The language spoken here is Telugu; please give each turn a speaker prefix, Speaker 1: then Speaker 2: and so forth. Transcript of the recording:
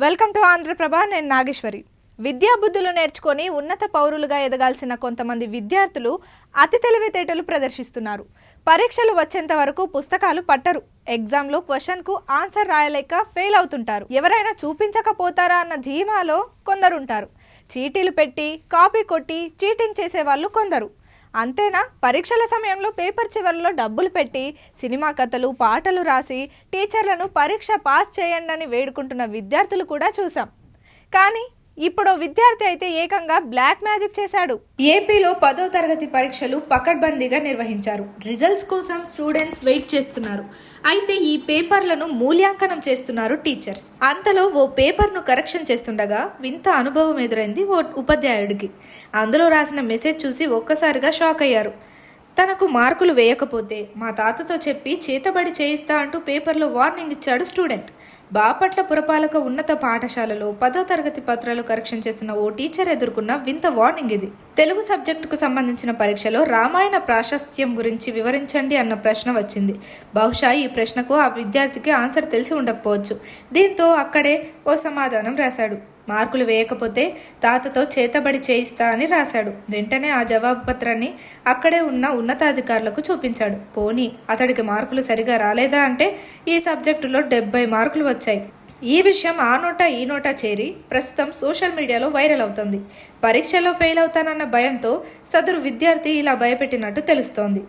Speaker 1: Welcome to Andhraprabha. నేను నాగేశ్వరి. విద్యాబుద్ధులు నేర్చుకొని ఉన్నత పౌరులుగా ఎదగాల్సిన కొంతమంది విద్యార్థులు అతి తెలివితేటలు ప్రదర్శిస్తున్నారు. పరీక్షలు వచ్చేంత వరకు పుస్తకాలు పట్టరు. ఎగ్జామ్లో క్వశ్చన్కు ఆన్సర్ రాయలేక ఫెయిల్ అవుతుంటారు. ఎవరైనా చూపించకపోతారా అన్న ధీమాలో కొందరుంటారు. చీటీలు పెట్టి కాపీ కొట్టి చీటింగ్ చేసేవాళ్ళు కొందరు. అంతేనా, పరీక్షల సమయంలో పేపర్ చివరిలో డబ్బులు పెట్టి సినిమా కథలు పాటలు రాసి టీచర్లను పరీక్ష పాస్ చేయండి అని వేడుకుంటున్న విద్యార్థులు కూడా చూసాం. కానీ ఇప్పుడు విద్యార్థి అయితే ఏకంగా బ్లాక్ మ్యాజిక్ చేశాడు. ఏపీలో 10వ తరగతి పరీక్షలు పకడ్బందీగా నిర్వహించారు. రిజల్ట్స్ కోసం స్టూడెంట్స్ వెయిట్ చేస్తున్నారు. అయితే ఈ పేపర్లను మూల్యాంకనం చేస్తున్నారు టీచర్స్. అంతలో ఓ పేపర్ను కరెక్షన్ చేస్తుండగా వింత అనుభవం ఎదురైంది ఓ ఉపాధ్యాయుడికి. అందులో రాసిన మెసేజ్ చూసి ఒక్కసారిగా షాక్ అయ్యారు. తనకు మార్కులు వేయకపోతే మా తాతతో చెప్పి చేతబడి చేయిస్తా అంటూ పేపర్లో వార్నింగ్ ఇచ్చాడు స్టూడెంట్. బాపట్ల పురపాలక ఉన్నత పాఠశాలలో 10వ తరగతి పత్రాలు కరెక్షన్ చేస్తున్న ఓ టీచర్ ఎదుర్కొన్న వింత వార్నింగ్ ఇది. తెలుగు సబ్జెక్టుకు సంబంధించిన పరీక్షలో రామాయణ ప్రాశస్త్యం గురించి వివరించండి అన్న ప్రశ్న వచ్చింది. బహుశా ఈ ప్రశ్నకు ఆ విద్యార్థికి ఆన్సర్ తెలిసి ఉండకపోవచ్చు. దీంతో అక్కడే ఓ సమాధానం రాశాడు. మార్కులు వేయకపోతే తాతతో చేతబడి చేయిస్తా అని రాశాడు. వెంటనే ఆ జవాబు పత్రాన్ని అక్కడే ఉన్న ఉన్నతాధికారులకు చూపించాడు. పోనీ అతడికి మార్కులు సరిగా రాలేదా అంటే ఈ సబ్జెక్టులో 70 మార్కులు వచ్చాయి. ఈ విషయం ఆ నోటా ఈ నోటా చేరి ప్రస్తుతం సోషల్ మీడియాలో వైరల్ అవుతుంది. పరీక్షలో ఫెయిల్ అవుతానన్న భయంతో సదరు విద్యార్థి ఇలా భయపెట్టినట్టు తెలుస్తోంది.